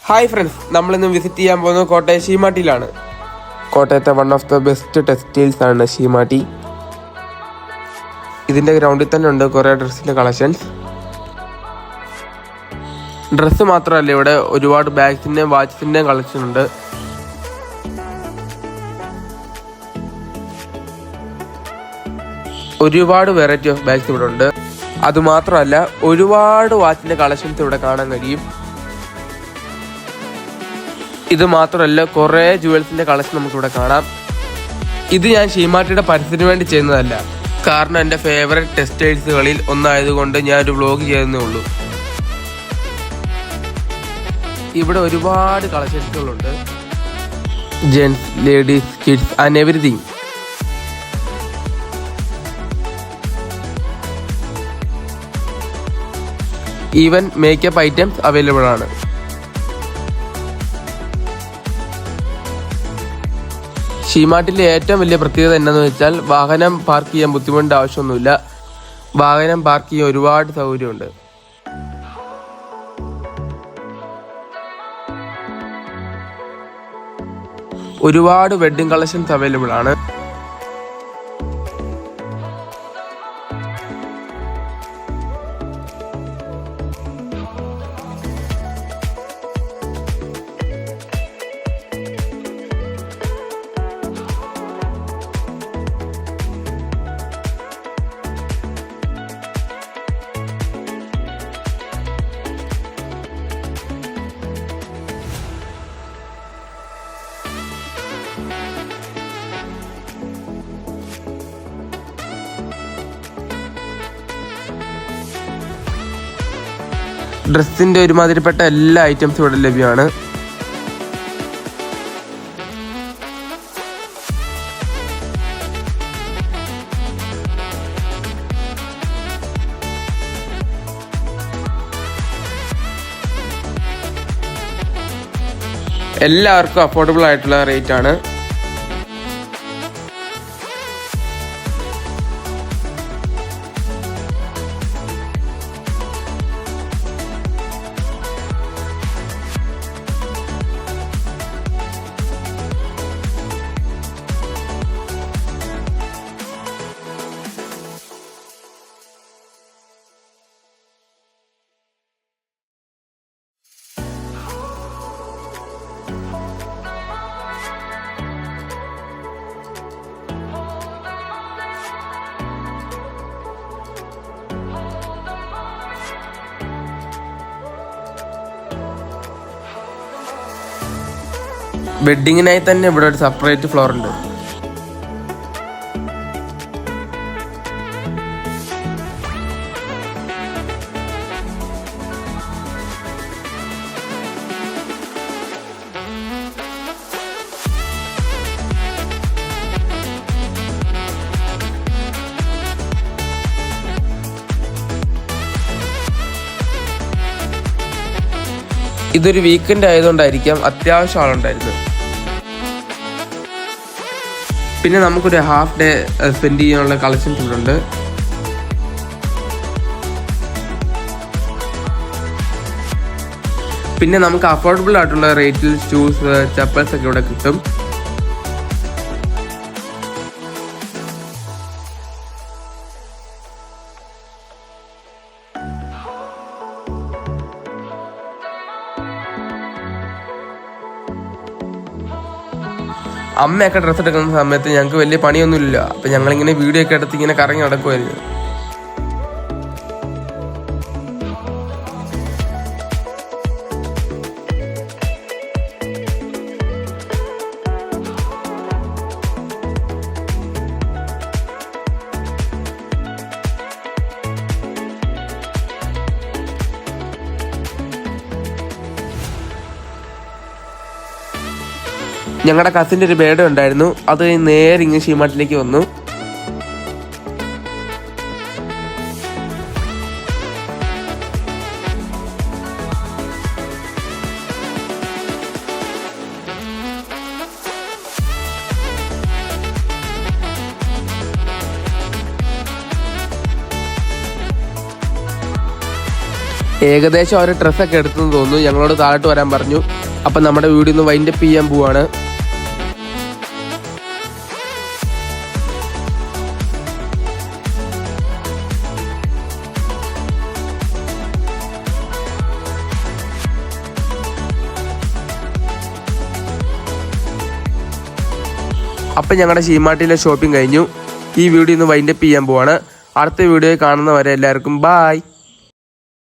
Hi friends, നമ്മളിന്ന് visit ചെയ്യാൻ പോകുന്നത് കോട്ടയം ഷീമാട്ടിയിലാണ്. കോട്ടയത്തെ one of the best textiles ആണ് ഷീമാട്ടി. ഇതിൻ്റെ ഗ്രൗണ്ടിൽ തന്നെ ഉണ്ട് കുറേ ഡ്രസ്സിൻ്റെ കളക്ഷൻസ്. ഡ്രസ്സ് മാത്രമല്ല, ഇവിടെ ഒരുപാട് ബാഗ്സിൻ്റെയും വാച്ചസിൻ്റെയും കളക്ഷൻ ഉണ്ട്. ഒരുപാട് വെറൈറ്റി ഓഫ് ബാഗ്സ് ഇവിടെ ഉണ്ട്. അതുമാത്രമല്ല, ഒരുപാട് വാച്ചിൻ്റെ കളക്ഷൻസ് ഇവിടെ കാണാൻ കഴിയും. ഇത് മാത്രമല്ല, കുറേ ജുവൽസിൻ്റെ കളക്ഷൻ നമുക്കിവിടെ കാണാം. ഇത് ഞാൻ ഷീമാട്ടിയുടെ പരസ്യത്തിന് വേണ്ടി ചെയ്യുന്നതല്ല, കാരണം എൻ്റെ ഫേവറേറ്റ് ടെക്സ്റ്റൈൽസുകളിൽ ഒന്നായതുകൊണ്ട് ഞാനൊരു വ്ലോഗ് ചെയ്യുന്നേ ഉള്ളൂ. ഇവിടെ ഒരുപാട് കളക്ഷൻസുകളുണ്ട്. Gents, ladies, kids and everything. Even makeup items available ആണ്. ഷീമാട്ടിലെ ഏറ്റവും വലിയ പ്രത്യേകത എന്താണെന്ന് വെച്ചാൽ, വാഹനം പാർക്ക് ചെയ്യാൻ ബുദ്ധിമുട്ടേണ്ട ആവശ്യമൊന്നുമില്ല. വാഹനം പാർക്ക് ചെയ്യാൻ ഒരുപാട് സൗകര്യമുണ്ട്. ഒരുപാട് വെഡ്ഡിംഗ് കളക്ഷൻസ് അവൈലബിൾ ആണ്. ഡ്രസ്സിൻ്റെ ഒരുമാതിരിപ്പെട്ട എല്ലാ ഐറ്റംസും ഇവിടെ ലഭ്യമാണ്. എല്ലാവർക്കും അഫോർഡബിൾ ആയിട്ടുള്ള റേറ്റ് ആണ്. വെഡ്ഡിങ്ങിനായി തന്നെ ഇവിടെ ഒരു സെപ്പറേറ്റ് ഫ്ലോർ ഉണ്ട്. ഇതൊരു വീക്കെൻഡ് ആയതുകൊണ്ടായിരിക്കാം അത്യാവശ്യം ആളുണ്ടായിരുന്നു. പിന്നെ നമുക്കൊരു ഹാഫ് ഡേ സ്പെൻഡ് ചെയ്യാനുള്ള കളക്ഷൻസ് ഇവിടെ ഉണ്ട്. പിന്നെ നമുക്ക് അഫോർഡബിൾ ആയിട്ടുള്ള റേറ്റിൽ ഷൂസ്, ചപ്പൽസ് ഒക്കെ ഇവിടെ കിട്ടും. അമ്മയൊക്കെ ഡ്രസ്സ് എടുക്കുന്ന സമയത്ത് ഞങ്ങൾക്ക് വലിയ പണിയൊന്നുമില്ല. അപ്പം ഞങ്ങളിങ്ങനെ വീഡിയോ ഒക്കെ എടുത്ത് ഇങ്ങനെ കറങ്ങി നടക്കുമായിരുന്നു. ഞങ്ങളുടെ കസിൻ്റെ ഒരു ബേഡ ഉണ്ടായിരുന്നു. അത് നേരെ ഇങ്ങനെ ഷീമാട്ടിലേക്ക് വന്നു. ഏകദേശം ഒരു ഡ്രസ്സൊക്കെ എടുത്തെന്ന് തോന്നുന്നു. ഞങ്ങളോട് താഴോട്ട് വരാൻ പറഞ്ഞു. അപ്പം നമ്മുടെ വീഡിയോ ഒന്ന് വൈൻഡപ്പ് ചെയ്യാൻ പോവാണ്. അപ്പം ഞങ്ങളുടെ ഷീമാട്ടിയിലെ ഷോപ്പിംഗ് കഴിഞ്ഞു. ഈ വീഡിയോ ഒന്ന് വൈൻഡപ്പ് ചെയ്യാൻ പോവാണ്. അടുത്ത വീഡിയോയിൽ കാണുന്നവരെ എല്ലാവർക്കും ബായ്.